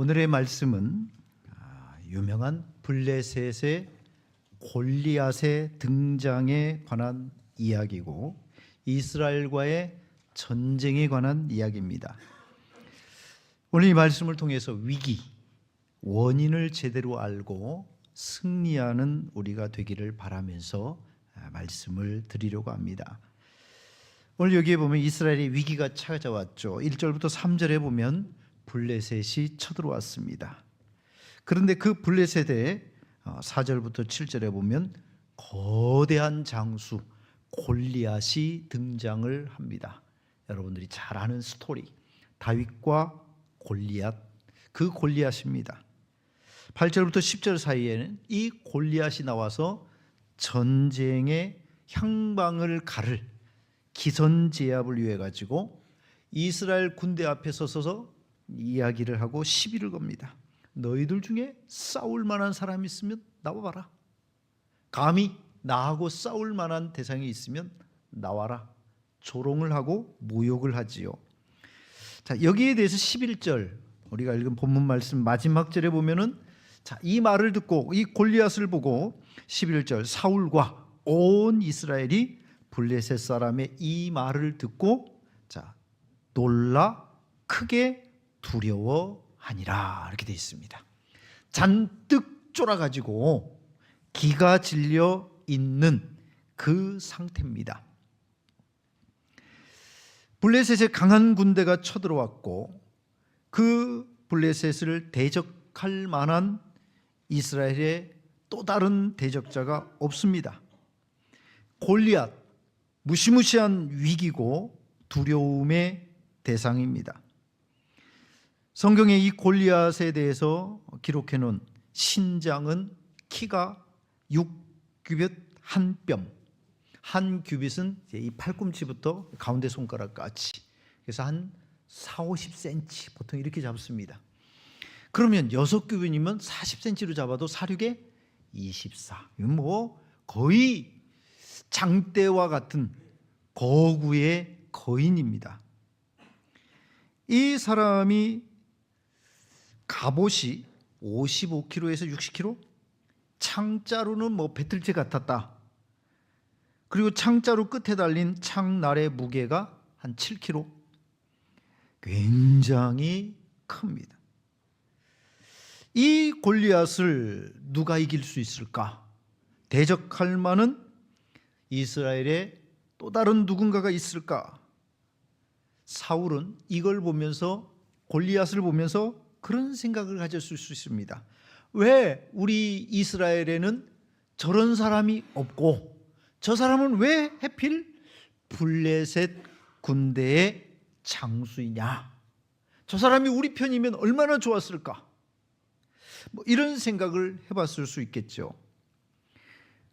오늘의 말씀은 유명한 블레셋의 골리앗의 등장에 관한 이야기고 이스라엘과의 전쟁에 관한 이야기입니다. 오늘 이 말씀을 통해서 위기, 원인을 제대로 알고 승리하는 우리가 되기를 바라면서 말씀을 드리려고 합니다. 오늘 여기에 보면 이스라엘의 위기가 찾아왔죠. 1절부터 3절에 보면 블레셋이 쳐들어왔습니다. 그런데 그 블레셋의 4절부터 7절에 보면 거대한 장수 골리앗이 등장을 합니다. 여러분들이 잘 아는 스토리, 다윗과 골리앗, 그 골리앗입니다. 8절부터 10절 사이에는 이 골리앗이 나와서 전쟁의 향방을 가를 기선제압을 위해 가지고 이스라엘 군대 앞에 서서 이야기를 하고 시비를 겁니다. 너희들 중에 싸울 만한 사람이 있으면 나와봐라. 감히 나하고 싸울 만한 대상이 있으면 나와라. 조롱을 하고 모욕을 하지요. 자, 여기에 대해서 11절 우리가 읽은 본문 말씀 마지막 절에 보면은 이 말을 듣고 이 골리앗을 보고 11절 사울과 온 이스라엘이 블레셋 사람의 이 말을 듣고 놀라 크게 두려워하니라 이렇게 되어 있습니다. 잔뜩 쫄아가지고 기가 질려 있는 그 상태입니다. 블레셋의 강한 군대가 쳐들어왔고 그 블레셋을 대적할 만한 이스라엘의 또 다른 대적자가 없습니다. 골리앗, 무시무시한 위기고 두려움의 대상입니다. 성경에 이 골리앗에 대해서 기록해 놓은 신장은 키가 6규빗 한 뼘, 한 규빗은 이 팔꿈치부터 가운데 손가락까지, 그래서 한 40-50cm 보통 이렇게 잡습니다. 그러면 6규빗이면 40cm로 잡아도 사륙에 24, 뭐 거의 장대와 같은 거구의 거인입니다. 이 사람이 갑옷이 55kg에서 60kg, 창자루는 뭐 배틀째 같았다. 그리고 창자루 끝에 달린 창날의 무게가 한 7kg, 굉장히 큽니다. 이 골리앗을 누가 이길 수 있을까? 대적할 만한 이스라엘의 또 다른 누군가가 있을까? 사울은 이걸 보면서, 골리앗을 보면서 그런 생각을 가졌을 수 있습니다. 왜 우리 이스라엘에는 저런 사람이 없고 저 사람은 왜 하필 블레셋 군대의 장수이냐? 저 사람이 우리 편이면 얼마나 좋았을까? 이런 생각을 해봤을 수 있겠죠.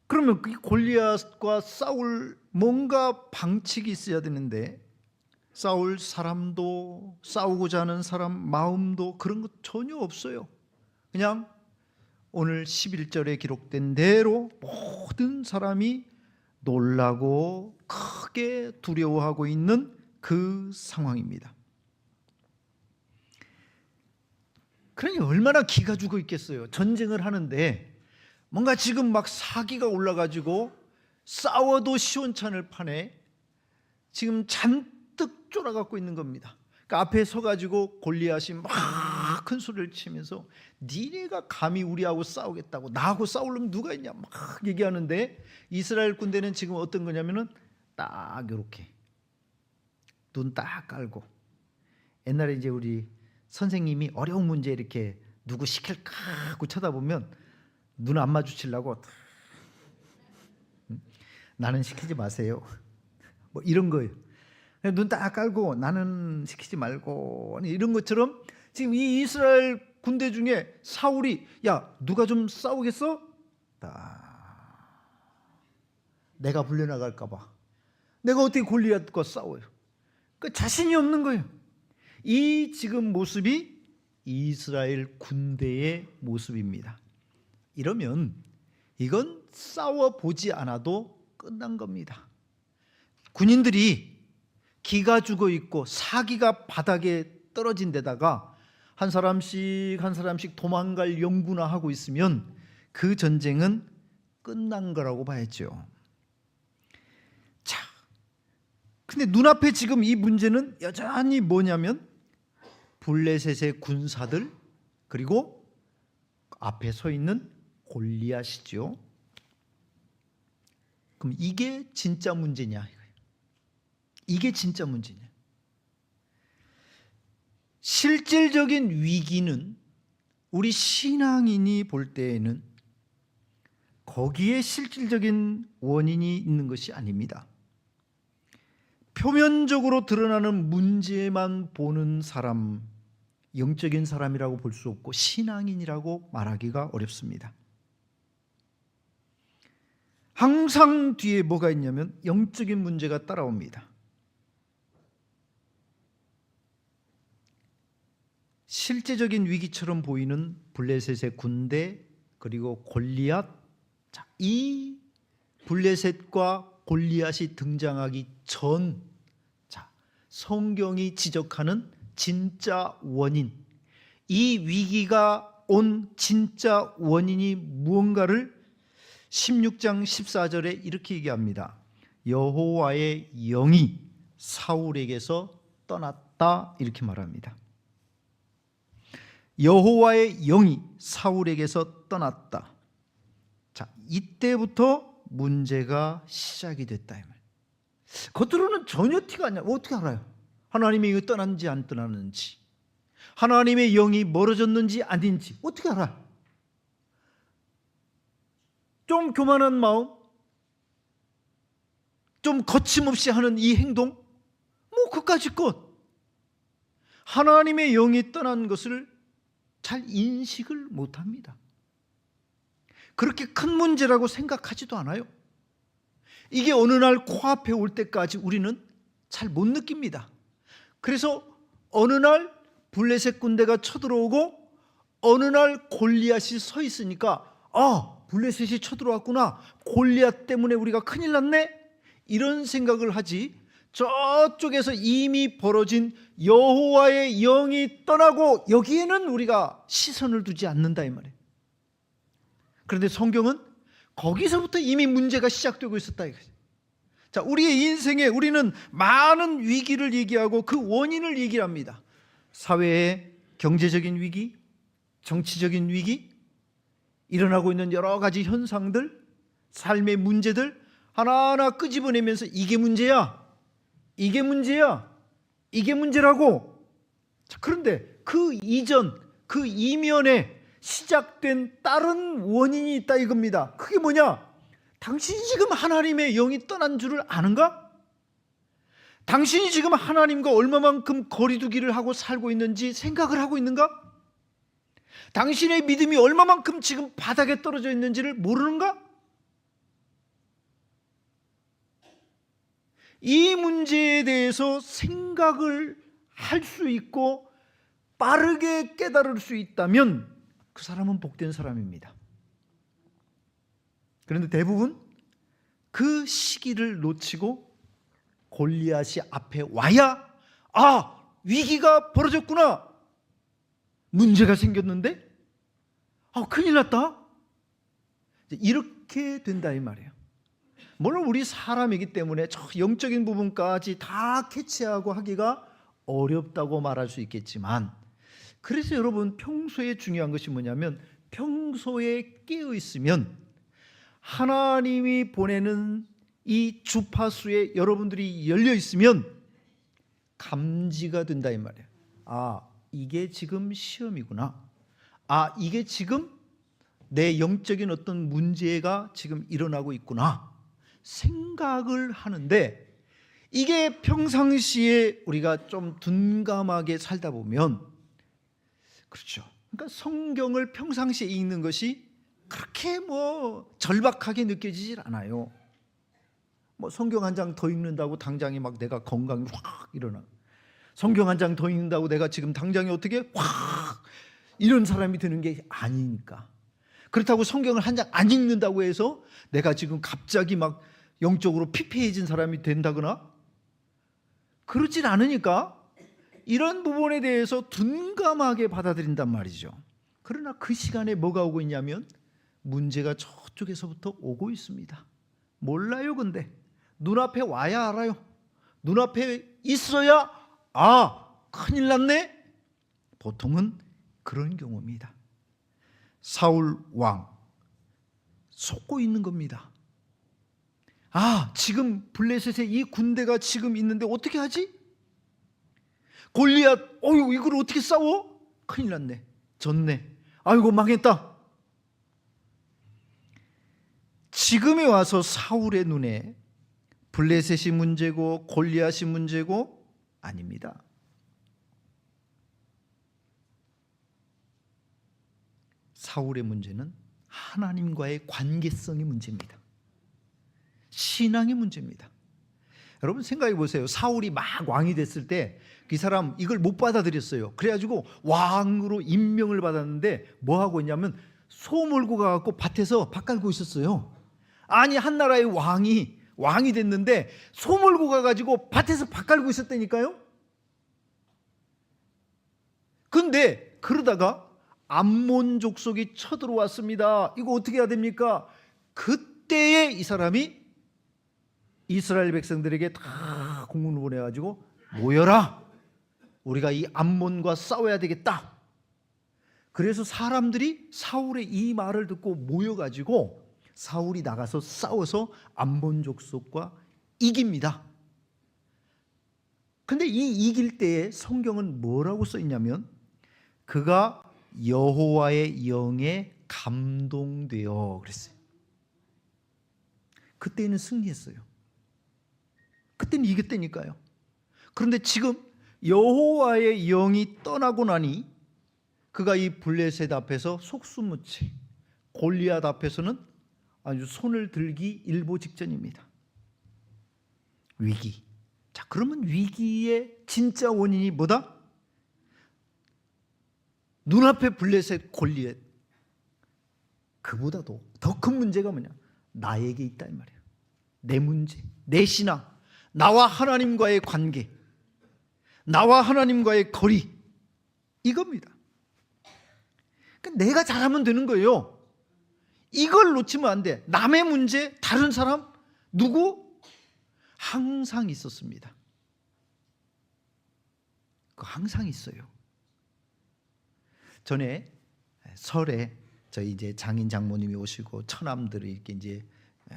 그러면 이 골리앗과 싸울 뭔가 방책이 있어야 되는데 싸울 사람도, 싸우고자 하는 사람 마음도 그런 것 전혀 없어요. 그냥 오늘 11절에 기록된 대로 모든 사람이 놀라고 크게 두려워하고 있는 그 상황입니다. 그러니 얼마나 기가 죽어 있겠어요. 전쟁을 하는데 뭔가 지금 막 사기가 올라가지고 싸워도 시원찮을 판에 지금 잔뜩 쫄아갖고 있는 겁니다. 그러니까 앞에 서가지고 골리앗이 막 큰 소리를 치면서 니네가 감히 우리하고 싸우겠다고, 나하고 싸우려면 누가 있냐 막 얘기하는데 이스라엘 군대는 지금 어떤 거냐면은 딱 이렇게 눈 딱 깔고, 옛날에 이제 우리 선생님이 어려운 문제 이렇게 누구 시킬까 하고 쳐다보면 눈 안 마주치려고 나는 시키지 마세요 뭐 이런 거예요. 눈 딱 깔고 나는 시키지 말고, 이런 것처럼 지금 이 이스라엘 군대 중에 사울이 야 누가 좀 싸우겠어? 내가 불려나갈까 봐, 내가 어떻게 골리앗과 싸워요? 그 자신이 없는 거예요. 이 지금 모습이 이스라엘 군대의 모습입니다. 이러면 이건 싸워보지 않아도 끝난 겁니다. 군인들이 기가 죽어 있고 사기가 바닥에 떨어진 데다가 한 사람씩 도망갈 연구나 하고 있으면 그 전쟁은 끝난 거라고 봐야죠. 자, 근데 눈앞에 지금 이 문제는 여전히 뭐냐면 블레셋의 군사들 그리고 앞에 서 있는 골리앗이죠. 그럼 이게 진짜 문제냐? 이게 진짜 문제냐? 실질적인 위기는 우리 신앙인이 볼 때에는 거기에 실질적인 원인이 있는 것이 아닙니다. 표면적으로 드러나는 문제만 보는 사람, 영적인 사람이라고 볼 수 없고 신앙인이라고 말하기가 어렵습니다. 항상 뒤에 뭐가 있냐면 영적인 문제가 따라옵니다. 실제적인 위기처럼 보이는 블레셋의 군대 그리고 골리앗, 이 블레셋과 골리앗이 등장하기 전 성경이 지적하는 진짜 원인, 이 위기가 온 진짜 원인이 무언가를 16장 14절에 이렇게 얘기합니다. 여호와의 영이 사울에게서 떠났다 이렇게 말합니다. 여호와의 영이 사울에게서 떠났다. 자, 이때부터 문제가 시작이 됐다 이 말. 겉으로는 전혀 티가 안 나요. 어떻게 알아요? 하나님의 영이 떠났는지 안 떠났는지, 하나님의 영이 멀어졌는지 아닌지 어떻게 알아요? 좀 교만한 마음, 좀 거침없이 하는 이 행동, 뭐 그까짓 것. 하나님의 영이 떠난 것을 잘 인식을 못합니다. 그렇게 큰 문제라고 생각하지도 않아요. 이게 어느 날 코앞에 올 때까지 우리는 잘 못 느낍니다. 그래서 어느 날 블레셋 군대가 쳐들어오고 어느 날 골리앗이 서 있으니까 블레셋이 쳐들어왔구나, 골리앗 때문에 우리가 큰일 났네, 이런 생각을 하지, 저쪽에서 이미 벌어진 여호와의 영이 떠나고 여기에는 우리가 시선을 두지 않는다 이 말이에요. 그런데 성경은 거기서부터 이미 문제가 시작되고 있었다 이거죠. 자, 우리의 인생에 우리는 많은 위기를 얘기하고 그 원인을 얘기를 합니다. 사회의 경제적인 위기, 정치적인 위기, 일어나고 있는 여러 가지 현상들, 삶의 문제들 하나하나 끄집어내면서 이게 문제야, 이게 문제야, 이게 문제라고. 자, 그런데 그 이전, 그 이면에 시작된 다른 원인이 있다 이겁니다. 그게 뭐냐? 당신이 지금 하나님의 영이 떠난 줄을 아는가? 당신이 지금 하나님과 얼마만큼 거리두기를 하고 살고 있는지 생각을 하고 있는가? 당신의 믿음이 얼마만큼 지금 바닥에 떨어져 있는지를 모르는가? 이 문제에 대해서 생각을 할 수 있고 빠르게 깨달을 수 있다면 그 사람은 복된 사람입니다. 그런데 대부분 그 시기를 놓치고 골리앗이 앞에 와야 위기가 벌어졌구나, 문제가 생겼는데 큰일 났다, 이렇게 된다 이 말이에요. 물론 우리 사람이기 때문에 저 영적인 부분까지 다 캐치하고 하기가 어렵다고 말할 수 있겠지만, 그래서 여러분 평소에 중요한 것이 뭐냐면 평소에 깨어 있으면 하나님이 보내는 이 주파수에 여러분들이 열려 있으면 감지가 된다 이 말이에요. 이게 지금 시험이구나, 이게 지금 내 영적인 어떤 문제가 지금 일어나고 있구나 생각을 하는데, 이게 평상시에 우리가 좀 둔감하게 살다 보면, 그렇죠, 그러니까 성경을 평상시에 읽는 것이 그렇게 절박하게 느껴지질 않아요. 성경 한 장 더 읽는다고 당장에 막 내가 건강이 확 일어나, 성경 한 장 더 읽는다고 내가 지금 당장에 어떻게 확 이런 사람이 되는 게 아니니까. 그렇다고 성경을 한 장 안 읽는다고 해서 내가 지금 갑자기 막 영적으로 피폐해진 사람이 된다거나 그러질 않으니까, 이런 부분에 대해서 둔감하게 받아들인단 말이죠. 그러나 그 시간에 뭐가 오고 있냐면 문제가 저쪽에서부터 오고 있습니다. 몰라요. 근데 눈앞에 와야 알아요. 눈앞에 있어야 큰일 났네. 보통은 그런 경우입니다. 사울 왕 속고 있는 겁니다. 지금 블레셋의 이 군대가 지금 있는데 어떻게 하지? 골리앗, 이걸 어떻게 싸워? 큰일 났네. 졌네. 아이고 망했다. 지금에 와서 사울의 눈에 블레셋이 문제고 골리앗이 문제고 아닙니다. 사울의 문제는 하나님과의 관계성의 문제입니다. 신앙의 문제입니다. 여러분 생각해 보세요. 사울이 막 왕이 됐을 때 그 사람 이걸 못 받아들였어요. 그래가지고 왕으로 임명을 받았는데 뭐 하고 있냐면 소 몰고 가갖고 밭에서 밭 갈고 있었어요. 아니 한 나라의 왕이 됐는데 소 몰고 가가지고 밭에서 밭 갈고 있었다니까요. 근데 그러다가 암몬 족속이 쳐들어왔습니다. 이거 어떻게 해야 됩니까? 그때에 이 사람이 이스라엘 백성들에게 다 공문을 보내가지고 모여라. 우리가 이 암몬과 싸워야 되겠다. 그래서 사람들이 사울의 이 말을 듣고 모여가지고 사울이 나가서 싸워서 암몬 족속과 이깁니다. 근데 이 이길 때에 성경은 뭐라고 써 있냐면 그가 여호와의 영에 감동되어 그랬어요. 그때는 승리했어요. 그때는 이겼다니까요. 그런데 지금 여호와의 영이 떠나고 나니 그가 이 블레셋 앞에서 속수무책, 골리앗 앞에서는 아주 손을 들기 일보 직전입니다. 위기. 자, 그러면 위기의 진짜 원인이 뭐다? 눈앞에 블레셋, 골리앗. 그보다도 더 큰 문제가 뭐냐? 나에게 있다 이 말이에요. 내 문제, 내 신앙, 나와 하나님과의 관계, 나와 하나님과의 거리, 이겁니다. 그러니까 내가 잘하면 되는 거예요. 이걸 놓치면 안 돼. 남의 문제, 다른 사람, 누구? 항상 있었습니다. 항상 있어요. 전에 설에 저희 이제 장인 장모님이 오시고 처남들이 이렇게 이제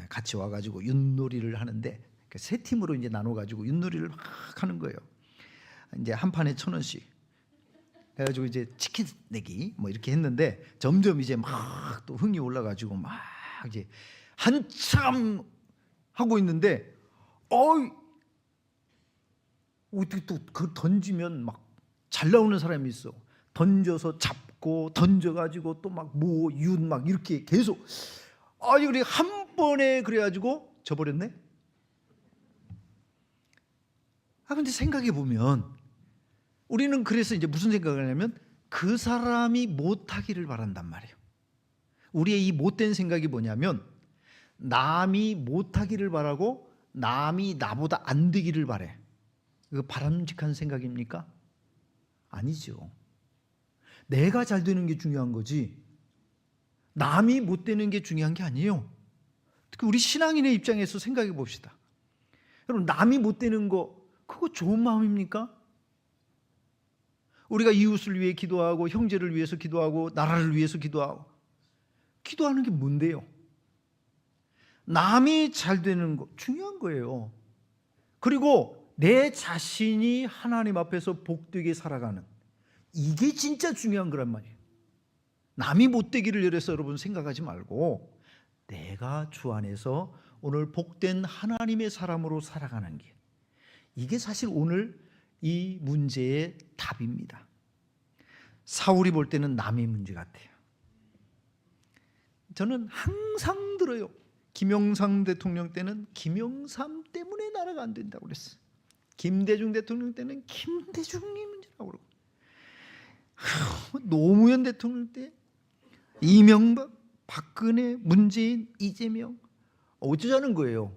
같이 와가지고 윷놀이를 하는데 세 팀으로 이제 나눠가지고 윷놀이를 막 하는 거예요. 이제 한 판에 1,000원씩. 그래가지고 이제 치킨 내기 뭐 이렇게 했는데 점점 이제 막 또 흥이 올라가지고 막 이제 한참 하고 있는데 어떻게 또 그 던지면 막 잘 나오는 사람이 있어. 던져서 잡고 던져가지고 또 막 윷 막 이렇게 계속 우리 한 번에 그래가지고 져버렸네. 근데 생각해 보면 우리는 그래서 이제 무슨 생각을 하냐면 그 사람이 못하기를 바란단 말이에요. 우리의 이 못된 생각이 뭐냐면 남이 못하기를 바라고 남이 나보다 안 되기를 바래. 이거 바람직한 생각입니까? 아니죠. 내가 잘 되는 게 중요한 거지 남이 못 되는 게 중요한 게 아니에요. 특히 우리 신앙인의 입장에서 생각해 봅시다. 여러분 남이 못 되는 거 그거 좋은 마음입니까? 우리가 이웃을 위해 기도하고 형제를 위해서 기도하고 나라를 위해서 기도하는 게 뭔데요? 남이 잘 되는 거 중요한 거예요. 그리고 내 자신이 하나님 앞에서 복되게 살아가는 이게 진짜 중요한 거란 말이에요. 남이 못되기를 위해서 여러분 생각하지 말고 내가 주 안에서 오늘 복된 하나님의 사람으로 살아가는 게 이게 사실 오늘 이 문제의 답입니다. 사울이 볼 때는 남의 문제 같아요. 저는 항상 들어요. 김영삼 대통령 때는 김영삼 때문에 나라가 안 된다고 그랬어요. 김대중 대통령 때는 김대중이 문제라고 그러고 노무현 대통령 때 이명박, 박근혜, 문재인, 이재명 어쩌자는 거예요.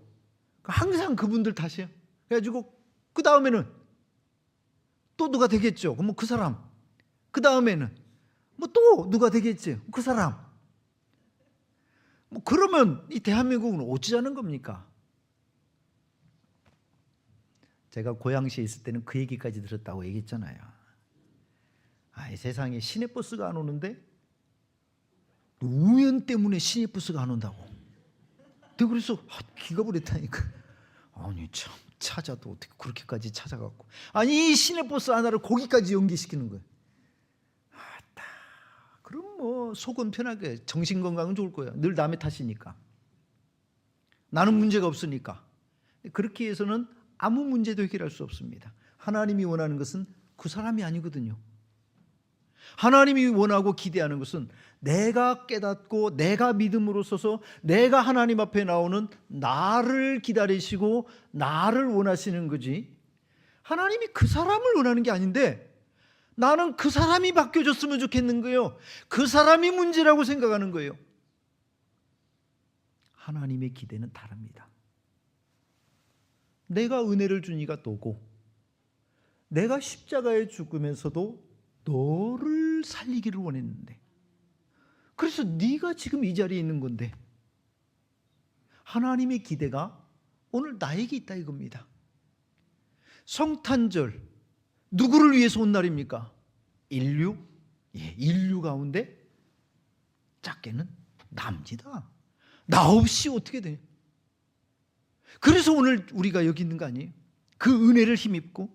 항상 그분들 탓이에요. 그래가지고 그 다음에는 또 누가 되겠죠? 그럼 그 사람. 그 다음에는 뭐 또 누가 되겠지? 그 사람. 뭐 그러면 이 대한민국은 어찌자는 겁니까? 제가 고양시에 있을 때는 그 얘기까지 들었다고 얘기했잖아요. 이 세상에 시내버스가 안 오는데 노무현 때문에 시내버스가 안 온다고. 내가 그래서 기가 버렸다니까. 아니 참, 찾아도 어떻게 그렇게까지 찾아갖고, 아니 이 시내버스 하나를 거기까지 연기시키는 거예요. 그럼 뭐 속은 편하게, 정신건강은 좋을 거예요. 늘 남의 탓이니까. 나는 문제가 없으니까. 그렇게 해서는 아무 문제도 해결할 수 없습니다. 하나님이 원하는 것은 그 사람이 아니거든요. 하나님이 원하고 기대하는 것은 내가 깨닫고 내가 믿음으로 서서 내가 하나님 앞에 나오는 나를 기다리시고 나를 원하시는 거지, 하나님이 그 사람을 원하는 게 아닌데 나는 그 사람이 바뀌어줬으면 좋겠는 거예요. 그 사람이 문제라고 생각하는 거예요. 하나님의 기대는 다릅니다. 내가 은혜를 준 이가 너고, 내가 십자가에 죽으면서도 너를 살리기를 원했는데, 그래서 네가 지금 이 자리에 있는 건데, 하나님의 기대가 오늘 나에게 있다 이겁니다. 성탄절 누구를 위해서 온 날입니까? 인류? 인류 가운데 작게는 납니다. 나 없이 어떻게 돼? 그래서 오늘 우리가 여기 있는 거 아니에요? 그 은혜를 힘입고.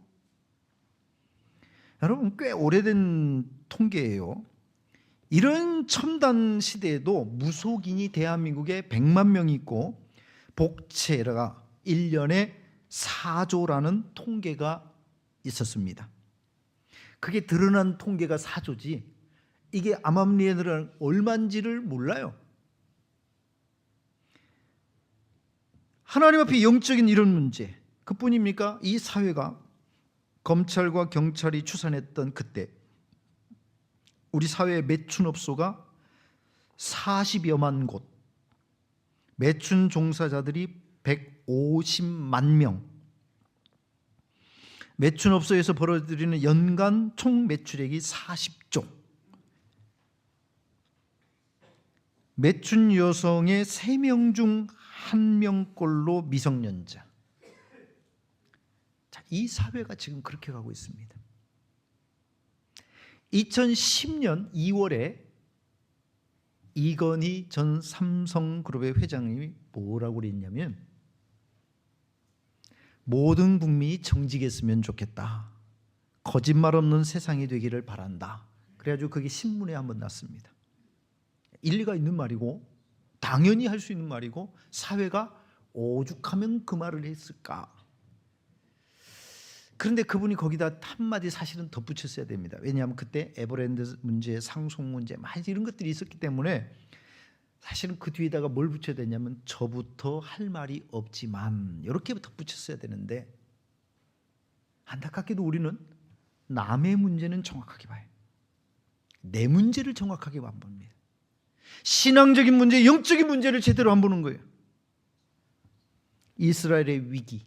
여러분, 꽤 오래된 통계예요. 이런 첨단 시대에도 무속인이 대한민국에 100만 명이 있고 복채가 1년에 4조라는 통계가 있었습니다. 그게 드러난 통계가 4조지 이게 암암리에 드러난 얼마인지를 몰라요. 하나님 앞에 영적인 이런 문제, 그뿐입니까? 이 사회가 검찰과 경찰이 추산했던 그때 우리 사회의 매춘업소가 40여만 곳, 매춘 종사자들이 150만 명, 매춘업소에서 벌어들이는 연간 총 매출액이 40조, 매춘 여성의 3명 중 1명꼴로 미성년자. 자, 이 사회가 지금 그렇게 가고 있습니다. 2010년 2월에 이건희 전 삼성그룹의 회장님이 뭐라고 그랬냐면, 모든 국민이 정직했으면 좋겠다. 거짓말 없는 세상이 되기를 바란다. 그래가지고 그게 신문에 한번 났습니다. 일리가 있는 말이고 당연히 할 수 있는 말이고, 사회가 오죽하면 그 말을 했을까. 그런데 그분이 거기다 한마디 사실은 덧붙였어야 됩니다. 왜냐하면 그때 에버랜드 문제, 상속 문제, 이런 것들이 있었기 때문에 사실은 그 뒤에다가 뭘 붙여야 되냐면 저부터 할 말이 없지만 이렇게 덧붙였어야 되는데, 안타깝게도 우리는 남의 문제는 정확하게 봐요. 내 문제를 정확하게 안 봅니다. 신앙적인 문제, 영적인 문제를 제대로 안 보는 거예요. 이스라엘의 위기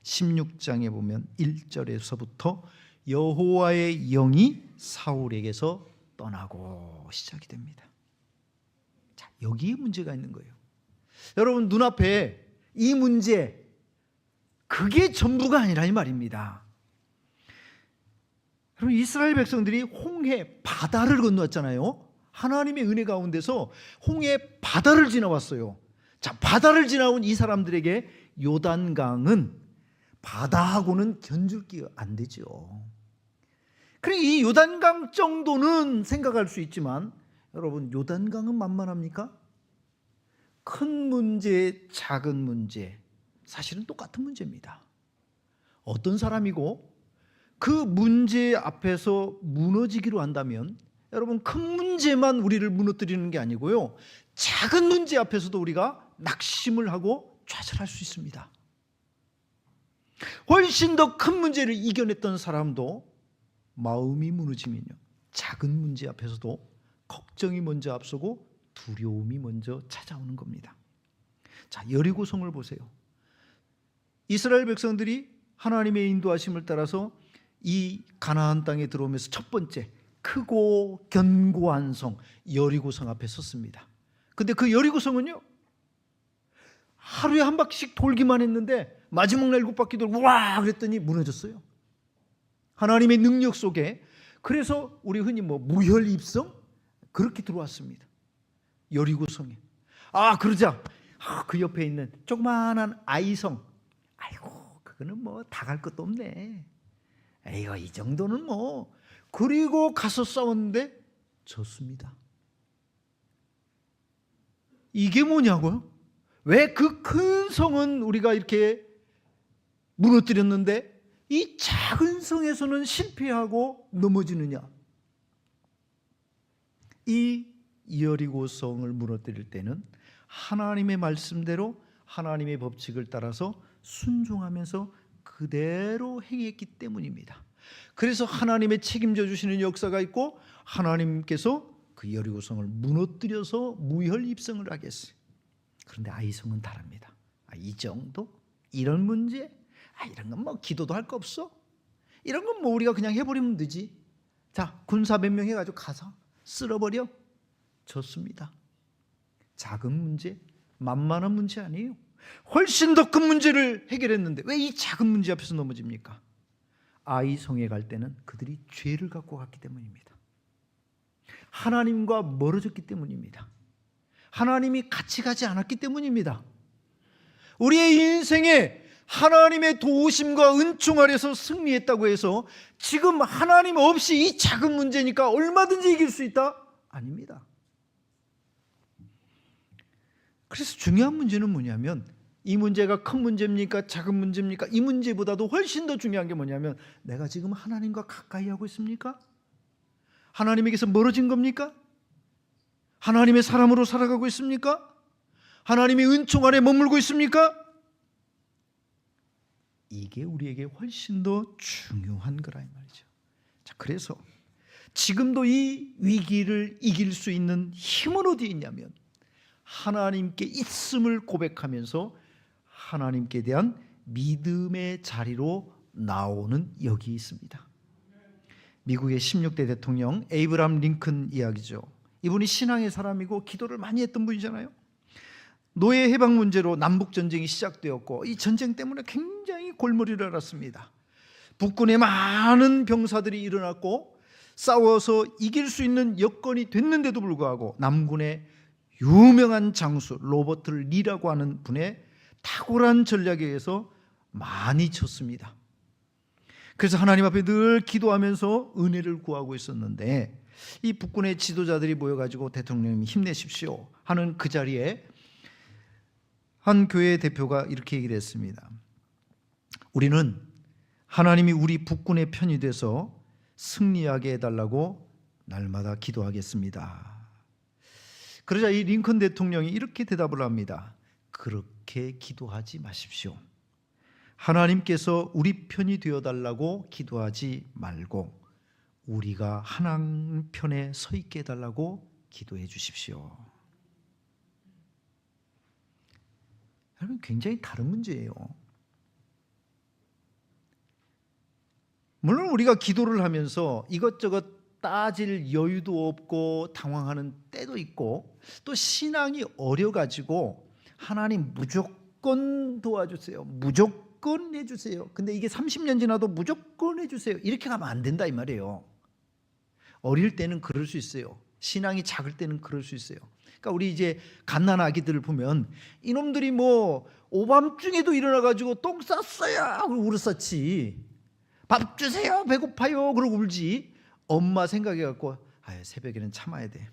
16장에 보면 1절에서부터 여호와의 영이 사울에게서 떠나고 시작이 됩니다. 자, 여기에 문제가 있는 거예요. 여러분, 눈앞에 이 문제, 그게 전부가 아니라 이 말입니다. 여러분, 이스라엘 백성들이 홍해 바다를 건너왔잖아요. 하나님의 은혜 가운데서 홍해 바다를 지나왔어요. 자, 바다를 지나온 이 사람들에게 요단강은 바다하고는 견줄기가 안 되죠. 그래, 이 요단강 정도는 생각할 수 있지만, 여러분, 요단강은 만만합니까? 큰 문제, 작은 문제, 사실은 똑같은 문제입니다. 어떤 사람이고 그 문제 앞에서 무너지기로 한다면, 여러분, 큰 문제만 우리를 무너뜨리는 게 아니고요, 작은 문제 앞에서도 우리가 낙심을 하고 좌절할 수 있습니다. 훨씬 더 큰 문제를 이겨냈던 사람도 마음이 무너지면요, 작은 문제 앞에서도 걱정이 먼저 앞서고 두려움이 먼저 찾아오는 겁니다. 자, 여리고성을 보세요. 이스라엘 백성들이 하나님의 인도하심을 따라서 이 가나안 땅에 들어오면서 첫 번째 크고 견고한 성 여리고성 앞에 섰습니다. 근데 그 여리고성은요, 하루에 한 바퀴씩 돌기만 했는데 마지막 날 7바퀴 돌고 와 그랬더니 무너졌어요. 하나님의 능력 속에. 그래서 우리 흔히 무혈입성 그렇게 들어왔습니다. 여리고성에. 그러자 그 옆에 있는 조그마한 아이성, 아이고 그거는 다 갈 것도 없네, 에이거 이 정도는 그리고 가서 싸웠는데 졌습니다. 이게 뭐냐고요? 왜 그 큰 성은 우리가 이렇게 무너뜨렸는데 이 작은 성에서는 실패하고 넘어지느냐? 이 여리고성을 무너뜨릴 때는 하나님의 말씀대로 하나님의 법칙을 따라서 순종하면서 그대로 행했기 때문입니다. 그래서 하나님의 책임져 주시는 역사가 있고 하나님께서 그 여리고성을 무너뜨려서 무혈입성을 하겠어요. 그런데 아이성은 다릅니다. 이 정도? 이런 문제? 이런 건 기도도 할 거 없어? 이런 건 우리가 그냥 해버리면 되지. 자, 군사 몇 명 해가지고 가서 쓸어버려. 졌습니다. 작은 문제, 만만한 문제 아니에요. 훨씬 더 큰 문제를 해결했는데 왜 이 작은 문제 앞에서 넘어집니까? 아이성에 갈 때는 그들이 죄를 갖고 갔기 때문입니다. 하나님과 멀어졌기 때문입니다. 하나님이 같이 가지 않았기 때문입니다. 우리의 인생에 하나님의 도우심과 은총 아래서 승리했다고 해서 지금 하나님 없이 이 작은 문제니까 얼마든지 이길 수 있다? 아닙니다. 그래서 중요한 문제는 뭐냐면, 이 문제가 큰 문제입니까? 작은 문제입니까? 이 문제보다도 훨씬 더 중요한 게 뭐냐면, 내가 지금 하나님과 가까이 하고 있습니까? 하나님에게서 멀어진 겁니까? 하나님의 사람으로 살아가고 있습니까? 하나님의 은총 아래 머물고 있습니까? 이게 우리에게 훨씬 더 중요한 거라 이 말이죠. 자, 그래서 지금도 이 위기를 이길 수 있는 힘은 어디에 있냐면, 하나님께 있음을 고백하면서 하나님께 대한 믿음의 자리로 나오는 여기 있습니다. 미국의 16대 대통령 에이브람 링컨 이야기죠. 이분이 신앙의 사람이고 기도를 많이 했던 분이잖아요. 노예 해방 문제로 남북 전쟁이 시작되었고 이 전쟁 때문에 굉장히 골머리를 앓았습니다. 북군에 많은 병사들이 일어났고 싸워서 이길 수 있는 여건이 됐는데도 불구하고 남군의 유명한 장수 로버트 리라고 하는 분의 탁월한 전략에 의해서 많이 졌습니다. 그래서 하나님 앞에 늘 기도하면서 은혜를 구하고 있었는데, 이 북군의 지도자들이 모여가지고 대통령님 힘내십시오 하는 그 자리에 한 교회 대표가 이렇게 얘기를 했습니다. 우리는 하나님이 우리 북군의 편이 돼서 승리하게 해달라고 날마다 기도하겠습니다. 그러자 이 링컨 대통령이 이렇게 대답을 합니다. 그렇게 기도하지 마십시오. 하나님께서 우리 편이 되어달라고 기도하지 말고 우리가 하나님 편에 서 있게 해달라고 기도해 주십시오. 여러분, 굉장히 다른 문제예요. 물론 우리가 기도를 하면서 이것저것 따질 여유도 없고 당황하는 때도 있고, 또 신앙이 어려가지고 하나님 무조건 도와주세요, 무조건 해주세요, 근데 이게 30년 지나도 무조건 해주세요, 이렇게 가면 안 된다 이 말이에요. 어릴 때는 그럴 수 있어요. 신앙이 작을 때는 그럴 수 있어요. 그러니까 우리 이제 갓난 아기들을 보면 이놈들이 오밤중에도 일어나가지고 똥 쌌어요 그러고 울었었지, 밥 주세요 배고파요 그러고 울지, 엄마 생각해갖고 새벽에는 참아야 돼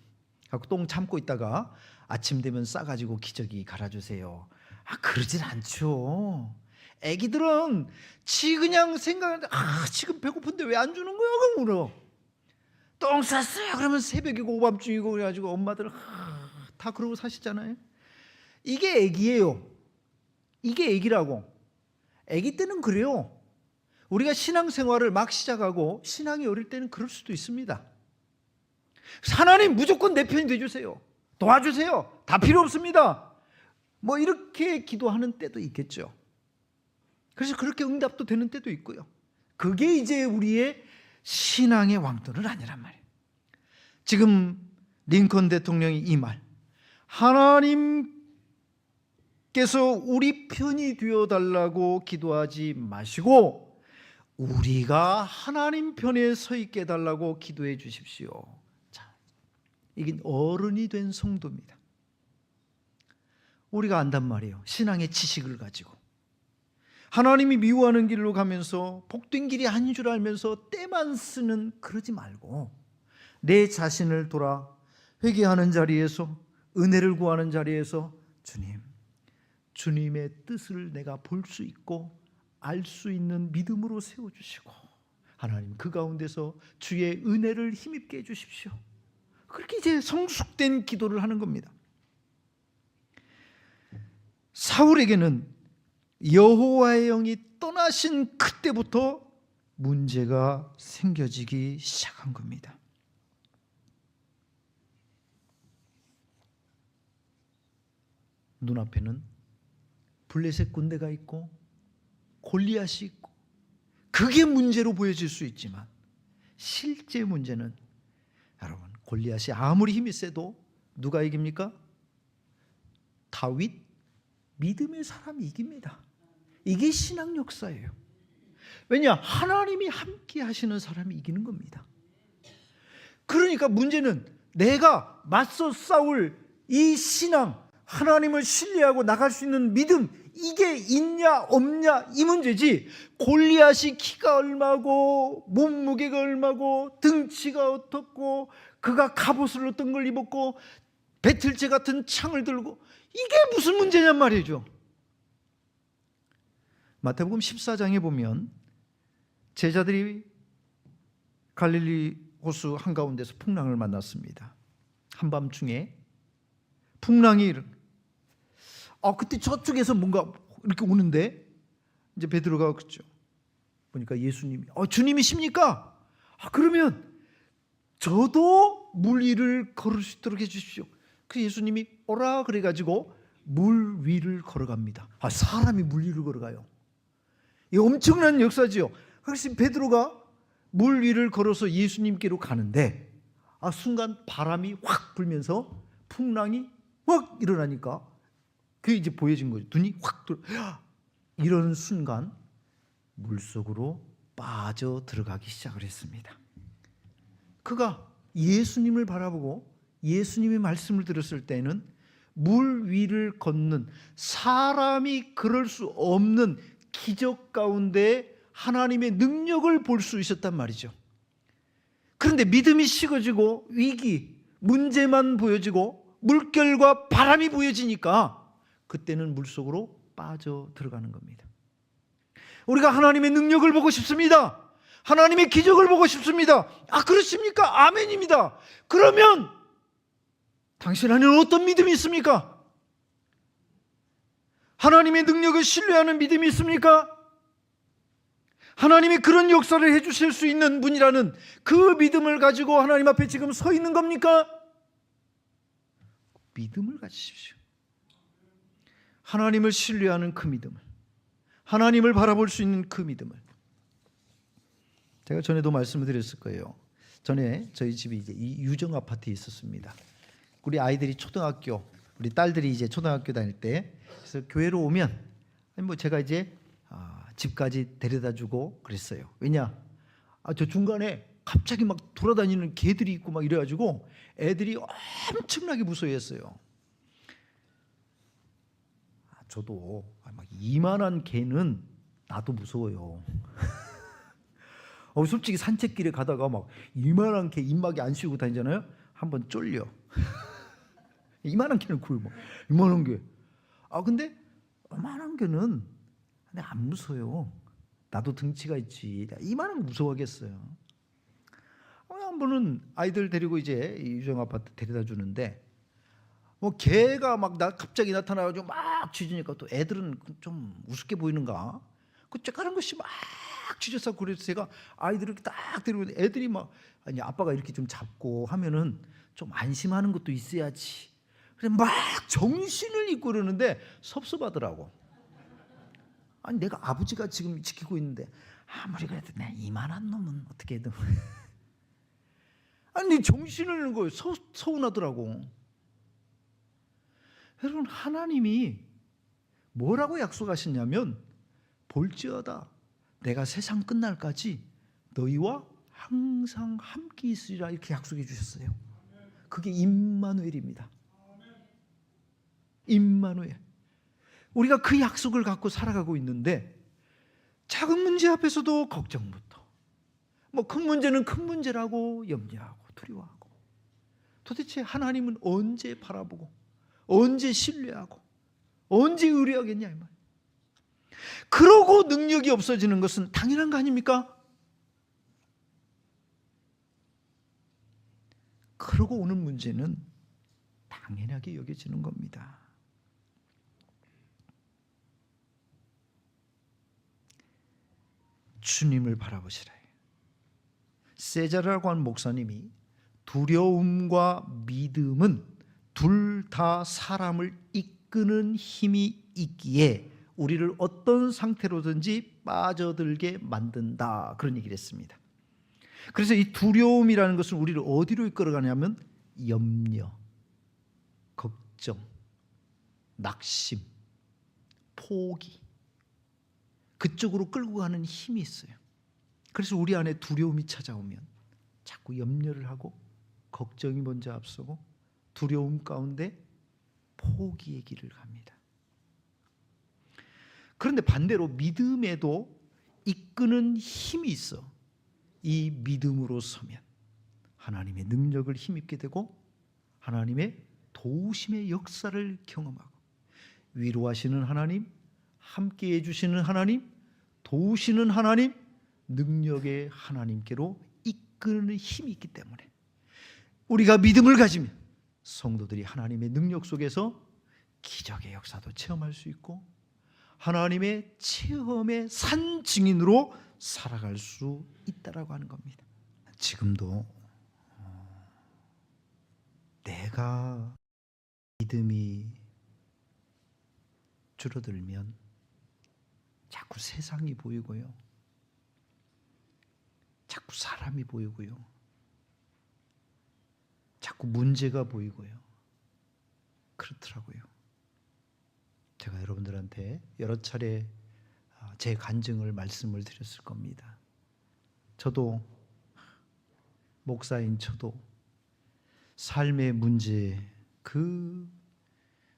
하고 똥 참고 있다가 아침 되면 싸가지고 기저귀 갈아주세요, 그러진 않죠. 애기들은 그냥 생각하는데 지금 배고픈데 왜 안 주는 거야? 그럼 울어. 똥 쌌어요 그러면 새벽이고 오밤중이고 그래가지고 엄마들은 다 그러고 사시잖아요. 이게 애기예요. 이게 애기라고. 애기 때는 그래요. 우리가 신앙생활을 막 시작하고 신앙이 어릴 때는 그럴 수도 있습니다. 하나님 무조건 내 편이 돼주세요, 도와주세요, 다 필요 없습니다, 이렇게 기도하는 때도 있겠죠. 그래서 그렇게 응답도 되는 때도 있고요. 그게 이제 우리의 신앙의 왕도는 아니란 말이에요. 지금 링컨 대통령이 이 말, 하나님께서 우리 편이 되어달라고 기도하지 마시고 우리가 하나님 편에 서 있게 해달라고 기도해 주십시오. 자, 이게 어른이 된 성도입니다. 우리가 안단 말이에요. 신앙의 지식을 가지고 하나님이 미워하는 길로 가면서 복된 길이 아닌 줄 알면서 때만 쓰는, 그러지 말고 내 자신을 돌아 회개하는 자리에서, 은혜를 구하는 자리에서 주님, 주님의 뜻을 내가 볼 수 있고 알 수 있는 믿음으로 세워주시고 하나님 그 가운데서 주의 은혜를 힘입게 해주십시오. 그렇게 이제 성숙된 기도를 하는 겁니다. 사울에게는 여호와의 영이 떠나신 그때부터 문제가 생겨지기 시작한 겁니다. 눈앞에는 블레셋 군대가 있고 골리앗이 있고 그게 문제로 보여질 수 있지만 실제 문제는, 여러분, 골리앗이 아무리 힘이 세도 누가 이깁니까? 다윗, 믿음의 사람이 이깁니다. 이게 신앙 역사예요. 왜냐? 하나님이 함께 하시는 사람이 이기는 겁니다. 그러니까 문제는 내가 맞서 싸울 이 신앙, 하나님을 신뢰하고 나갈 수 있는 믿음, 이게 있냐 없냐 이 문제지, 골리앗이 키가 얼마고 몸무게가 얼마고 등치가 어떻고 그가 갑옷을 어떤 걸 입었고 배틀제 같은 창을 들고, 이게 무슨 문제냔 말이죠. 마태복음 14장에 보면 제자들이 갈릴리 호수 한가운데서 풍랑을 만났습니다. 한밤중에 풍랑이 그때 저쪽에서 뭔가 이렇게 오는데 이제 베드로가 그랬죠. 보니까 예수님이 주님이십니까? 그러면 저도 물 위를 걸을 수 있도록 해주십시오. 그 예수님이 오라 그래가지고 물 위를 걸어갑니다. 사람이 물 위를 걸어가요. 이 엄청난 역사지요. 그래서 베드로가 물 위를 걸어서 예수님께로 가는데 순간 바람이 확 불면서 풍랑이 확 일어나니까 그게 이제 보여진 거죠. 눈이 확 이런 순간 물속으로 빠져 들어가기 시작을 했습니다. 그가 예수님을 바라보고 예수님의 말씀을 들었을 때는 물 위를 걷는, 사람이 그럴 수 없는 기적 가운데 하나님의 능력을 볼 수 있었단 말이죠. 그런데 믿음이 식어지고 위기, 문제만 보여지고 물결과 바람이 보여지니까 그때는 물속으로 빠져 들어가는 겁니다. 우리가 하나님의 능력을 보고 싶습니다. 하나님의 기적을 보고 싶습니다. 그렇습니까? 아멘입니다. 그러면 당신 안에는 어떤 믿음이 있습니까? 하나님의 능력을 신뢰하는 믿음이 있습니까? 하나님이 그런 역사를 해주실 수 있는 분이라는 그 믿음을 가지고 하나님 앞에 지금 서 있는 겁니까? 믿음을 가지십시오. 하나님을 신뢰하는 그 믿음을, 하나님을 바라볼 수 있는 그 믿음을. 제가 전에도 말씀을 드렸을 거예요. 전에 저희 집이 이제 이 유정 아파트에 있었습니다. 우리 아이들이 초등학교, 우리 딸들이 이제 초등학교 다닐 때, 그래서 교회로 오면 제가 이제 집까지 데려다주고 그랬어요. 왜냐? 저 중간에 갑자기 막 돌아다니는 개들이 있고 막 이래가지고 애들이 엄청나게 무서워했어요. 저도 막 이만한 개는 나도 무서워요. 솔직히 산책길에 가다가 막 이만한 개 입막에 안 씌우고 다니잖아요. 한번 쫄려. 이만한 개는 굶어. 이만한 개. 근데 이만한 개는 안 무서워요. 나도 등치가 있지. 이만한 거 무서워하겠어요. 한 번은 아이들 데리고 이제 유정 아파트 데려다 주는데 개가 막 갑자기 나타나가지고 막 짖으니까 또 애들은 좀 우습게 보이는가? 그 쬐까는 것이 막 짖어서 그래서 제가 아이들을 이렇게 딱 데리고 애들이 막 아빠가 이렇게 좀 잡고 하면은 좀 안심하는 것도 있어야지. 그래서 막 정신을 잃고 그러는데 섭섭하더라고. 내가 아버지가 지금 지키고 있는데 아무리 그래도 내 이만한 놈은 어떻게든 아니 정신을 잃는 거예요. 서운하더라고. 여러분, 하나님이 뭐라고 약속하셨냐면 볼지어다 내가 세상 끝날까지 너희와 항상 함께 있으리라 이렇게 약속해 주셨어요. 그게 임마누엘입니다. 임마누엘. 우리가 그 약속을 갖고 살아가고 있는데 작은 문제 앞에서도 걱정부터 뭐 큰 문제는 큰 문제라고 염려하고 두려워하고 도대체 하나님은 언제 바라보고 언제 신뢰하고 언제 의뢰하겠냐 이 말. 그러고 능력이 없어지는 것은 당연한 거 아닙니까? 그러고 오는 문제는 당연하게 여겨지는 겁니다. 주님을 바라보시라. 세자라고 하는 목사님이 두려움과 믿음은 둘 다 사람을 이끄는 힘이 있기에 우리를 어떤 상태로든지 빠져들게 만든다, 그런 얘기를 했습니다. 그래서 이 두려움이라는 것은 우리를 어디로 이끌어가냐면 염려, 걱정, 낙심, 포기, 그쪽으로 끌고 가는 힘이 있어요. 그래서 우리 안에 두려움이 찾아오면 자꾸 염려를 하고 걱정이 먼저 앞서고 두려움 가운데 포기의 길을 갑니다. 그런데 반대로 믿음에도 이끄는 힘이 있어. 이 믿음으로 서면 하나님의 능력을 힘입게 되고 하나님의 도우심의 역사를 경험하고 위로하시는 하나님, 함께해 주시는 하나님, 도우시는 하나님, 능력의 하나님께로 이끄는 힘이 있기 때문에 우리가 믿음을 가지면 성도들이 하나님의 능력 속에서 기적의 역사도 체험할 수 있고 하나님의 체험의 산 증인으로 살아갈 수 있다라고 하는 겁니다. 지금도 내가 믿음이 줄어들면 자꾸 세상이 보이고요, 자꾸 사람이 보이고요, 자꾸 문제가 보이고요, 그렇더라고요. 제가 여러분들한테 여러 차례 제 간증을 말씀을 드렸을 겁니다. 저도 목사인 저도 삶의 문제, 그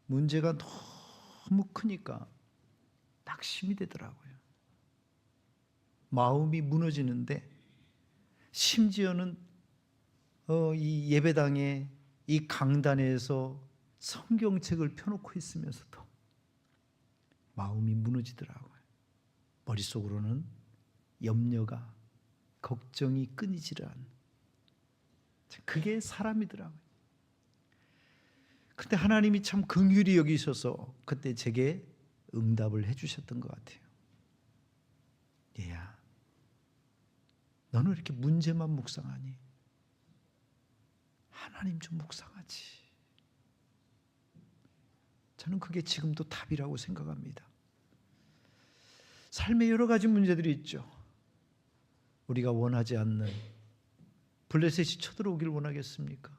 문제가 너무 크니까 낙심이 되더라고요. 마음이 무너지는데 심지어는 이 예배당에 이 강단에서 성경책을 펴놓고 있으면서도 마음이 무너지더라고요. 머릿속으로는 염려가, 걱정이 끊이질 않는, 그게 사람이더라고요. 그때 하나님이 참 긍휼히 여기셔서 그때 제게 응답을 해주셨던 것 같아요. 얘야, 너는 이렇게 문제만 묵상하니 하나님 좀 묵상하지. 저는 그게 지금도 답이라고 생각합니다. 삶에 여러 가지 문제들이 있죠. 우리가 원하지 않는 블레셋이 쳐들어오길 원하겠습니까?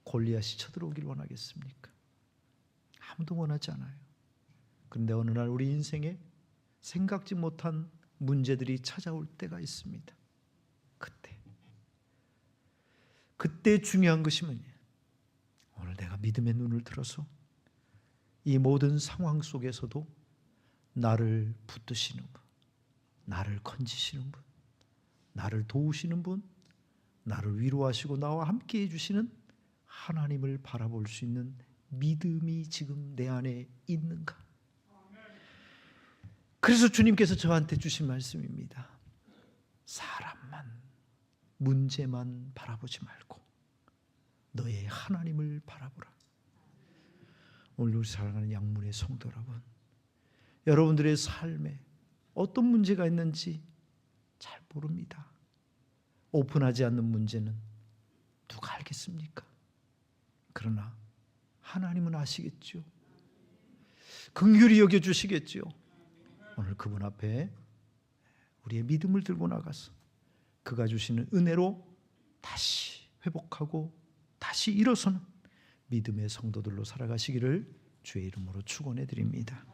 골리앗이 쳐들어오길 원하겠습니까? 아무도 원하지 않아요. 그런데 어느 날 우리 인생에 생각지 못한 문제들이 찾아올 때가 있습니다. 그때 중요한 것이 뭐냐? 오늘 내가 믿음의 눈을 들어서 이 모든 상황 속에서도 나를 붙드시는 분, 나를 건지시는 분, 나를 도우시는 분, 나를 위로하시고 나와 함께 해주시는 하나님을 바라볼 수 있는 믿음이 지금 내 안에 있는가? 그래서 주님께서 저한테 주신 말씀입니다. 사람만, 문제만 바라보지 말고 너의 하나님을 바라보라. 오늘 우리 사랑하는 양문의 성도 여러분, 여러분들의 삶에 어떤 문제가 있는지 잘 모릅니다. 오픈하지 않는 문제는 누가 알겠습니까? 그러나 하나님은 아시겠죠. 긍휼히 여겨주시겠죠. 오늘 그분 앞에 우리의 믿음을 들고 나가서 그가 주시는 은혜로 다시 회복하고 다시 일어서는 믿음의 성도들로 살아가시기를 주의 이름으로 축원해 드립니다.